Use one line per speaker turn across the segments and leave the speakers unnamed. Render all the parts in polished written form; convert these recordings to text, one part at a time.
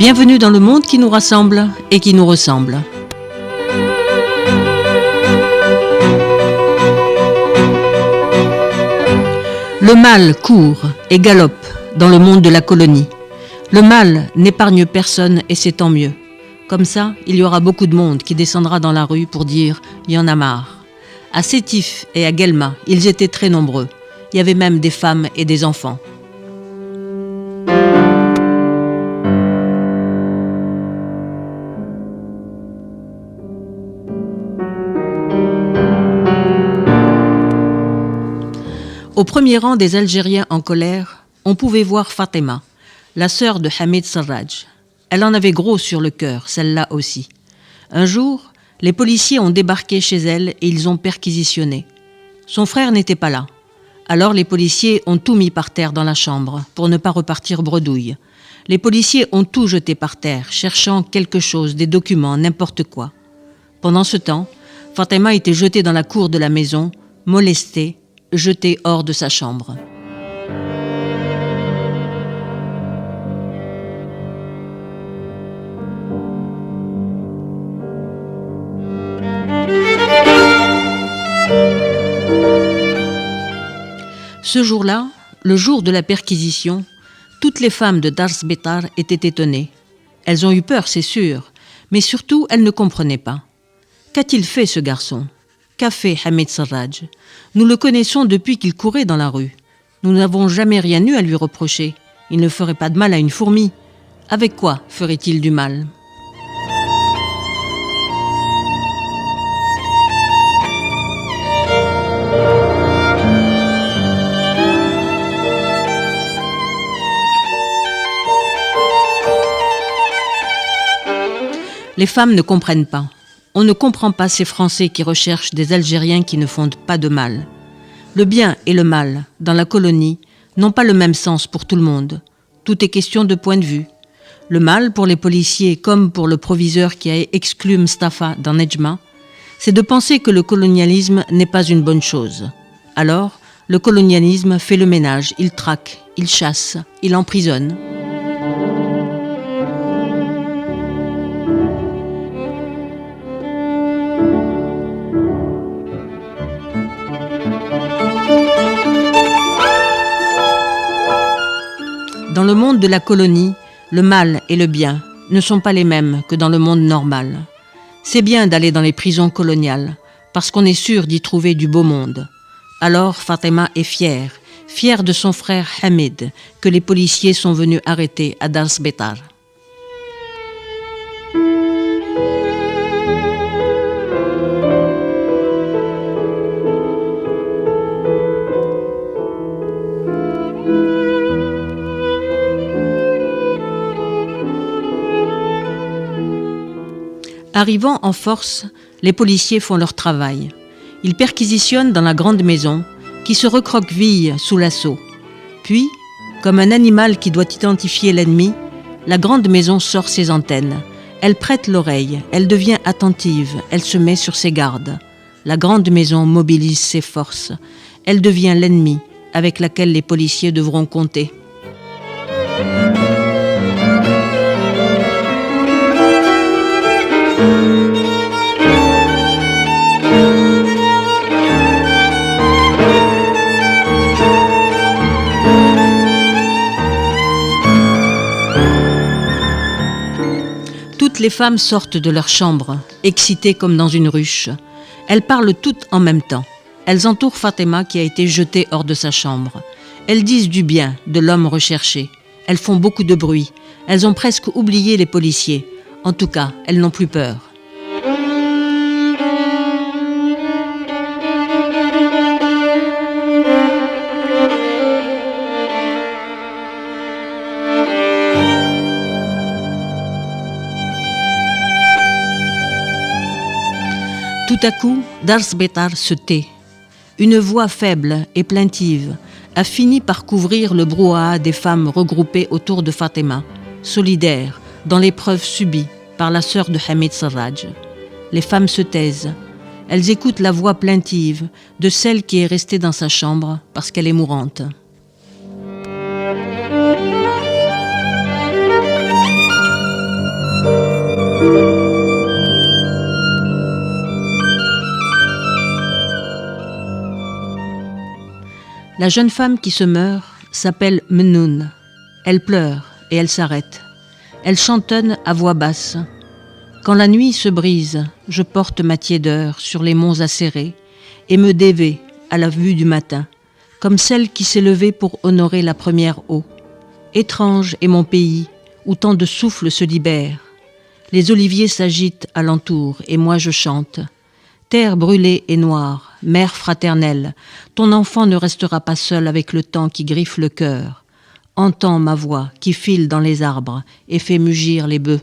Bienvenue dans le monde qui nous rassemble et qui nous ressemble. Le mal court et galope dans le monde de la colonie. Le mal n'épargne personne et c'est tant mieux. Comme ça, il y aura beaucoup de monde qui descendra dans la rue pour dire « il y en a marre ». À Sétif et à Guelma, ils étaient très nombreux. Il y avait même des femmes et des enfants. Au premier rang des Algériens en colère, on pouvait voir Fatima, la sœur de Hamid Sarraj. Elle en avait gros sur le cœur, celle-là aussi. Un jour, les policiers ont débarqué chez elle et ils ont perquisitionné. Son frère n'était pas là. Alors les policiers ont tout mis par terre dans la chambre pour ne pas repartir bredouille. Les policiers ont tout jeté par terre, cherchant quelque chose, des documents, n'importe quoi. Pendant ce temps, Fatima était jetée dans la cour de la maison, molestée, jetée hors de sa chambre. Ce jour-là, le jour de la perquisition, toutes les femmes de Dars Betar étaient étonnées. Elles ont eu peur, c'est sûr, mais surtout, elles ne comprenaient pas. Qu'a-t-il fait, ce garçon ? Qu'a fait Hamid Sarraj ? Nous le connaissons depuis qu'il courait dans la rue. Nous n'avons jamais rien eu à lui reprocher. Il ne ferait pas de mal à une fourmi. Avec quoi ferait-il du mal ? Les femmes ne comprennent pas. On ne comprend pas ces Français qui recherchent des Algériens qui ne font pas de mal. Le bien et le mal, dans la colonie, n'ont pas le même sens pour tout le monde. Tout est question de point de vue. Le mal, pour les policiers comme pour le proviseur qui a exclu Mustapha dans Nedjma, c'est de penser que le colonialisme n'est pas une bonne chose. Alors, le colonialisme fait le ménage, il traque, il chasse, il emprisonne. Dans le monde de la colonie, le mal et le bien ne sont pas les mêmes que dans le monde normal. C'est bien d'aller dans les prisons coloniales, parce qu'on est sûr d'y trouver du beau monde. Alors Fatima est fière de son frère Hamid, que les policiers sont venus arrêter à Dars Betar. Arrivant en force, les policiers font leur travail. Ils perquisitionnent dans la grande maison, qui se recroqueville sous l'assaut. Puis, comme un animal qui doit identifier l'ennemi, la grande maison sort ses antennes. Elle prête l'oreille, elle devient attentive, elle se met sur ses gardes. La grande maison mobilise ses forces. Elle devient l'ennemi avec laquelle les policiers devront compter. Toutes les femmes sortent de leur chambre, excitées comme dans une ruche. Elles parlent toutes en même temps. Elles entourent Fatima qui a été jetée hors de sa chambre. Elles disent du bien de l'homme recherché. Elles font beaucoup de bruit. Elles ont presque oublié les policiers. En tout cas, elles n'ont plus peur. Tout à coup, Dars Betar se tait. Une voix faible et plaintive a fini par couvrir le brouhaha des femmes regroupées autour de Fatima, solidaires dans l'épreuve subie par la sœur de Hamid Sarraj. Les femmes se taisent. Elles écoutent la voix plaintive de celle qui est restée dans sa chambre parce qu'elle est mourante. La jeune femme qui se meurt s'appelle Menoun. Elle pleure et elle s'arrête. Elle chantonne à voix basse. Quand la nuit se brise, je porte ma tiédeur sur les monts acérés et me dévais à la vue du matin, comme celle qui s'est levée pour honorer la première eau. Étrange est mon pays, où tant de souffles se libèrent. Les oliviers s'agitent alentour et moi je chante. Terre brûlée et noire, mère fraternelle, ton enfant ne restera pas seul avec le temps qui griffe le cœur. Entends ma voix qui file dans les arbres et fait mugir les bœufs.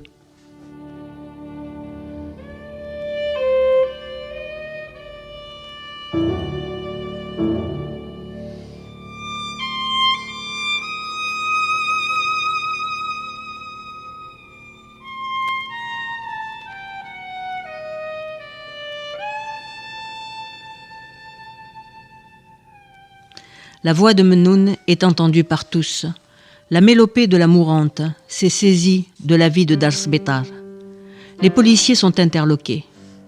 La voix de Menoun est entendue par tous. La mélopée de la mourante s'est saisie de la vie de Darsbetar. Les policiers sont interloqués.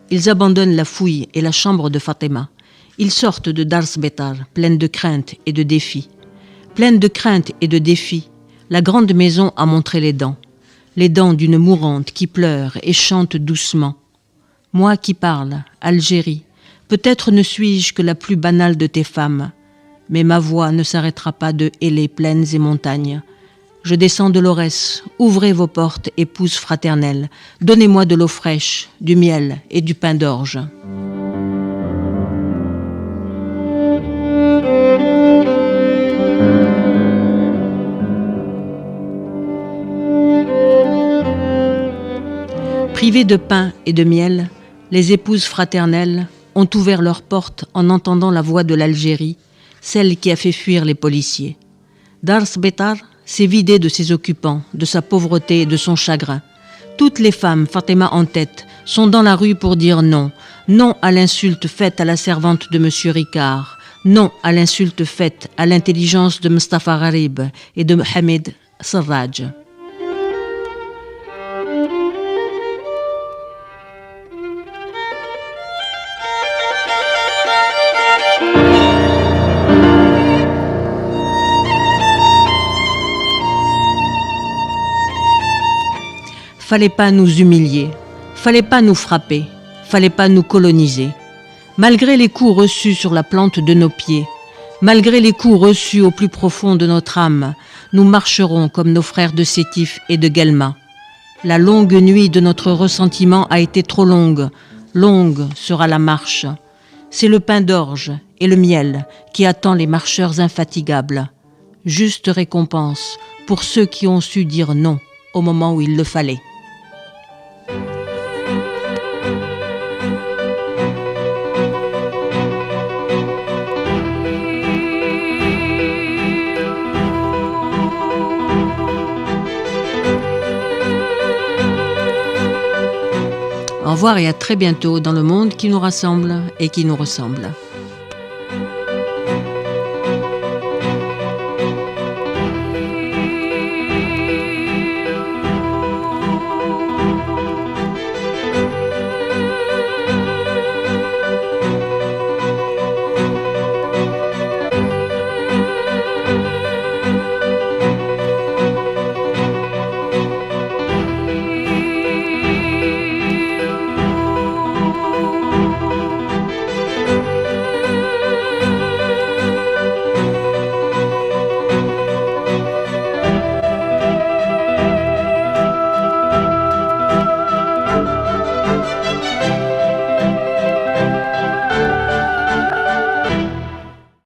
Ils abandonnent la fouille et la chambre de Fatima. Ils sortent de Darsbetar, pleine de crainte et de défis. Pleine de crainte et de défis, la grande maison a montré les dents d'une mourante qui pleure et chante doucement. Moi qui parle, Algérie, peut-être ne suis-je que la plus banale de tes femmes, mais ma voix ne s'arrêtera pas de héler plaines et montagnes. Je descends de l'Aurès, ouvrez vos portes, épouses fraternelles, donnez-moi de l'eau fraîche, du miel et du pain d'orge. Privées de pain et de miel, les épouses fraternelles ont ouvert leurs portes en entendant la voix de l'Algérie, celle qui a fait fuir les policiers. Darsbetar s'est vidé de ses occupants, de sa pauvreté et de son chagrin. Toutes les femmes, Fatima en tête, sont dans la rue pour dire non. Non à l'insulte faite à la servante de M. Ricard. Non à l'insulte faite à l'intelligence de Mustafa Gharib et de Hamid Sarraj. Fallait pas nous humilier, fallait pas nous frapper, fallait pas nous coloniser. Malgré les coups reçus sur la plante de nos pieds, malgré les coups reçus au plus profond de notre âme, nous marcherons comme nos frères de Sétif et de Guelma. La longue nuit de notre ressentiment a été trop longue, longue sera la marche. C'est le pain d'orge et le miel qui attend les marcheurs infatigables. Juste récompense pour ceux qui ont su dire non au moment où il le fallait. Au revoir et à très bientôt dans le monde qui nous rassemble et qui nous ressemble.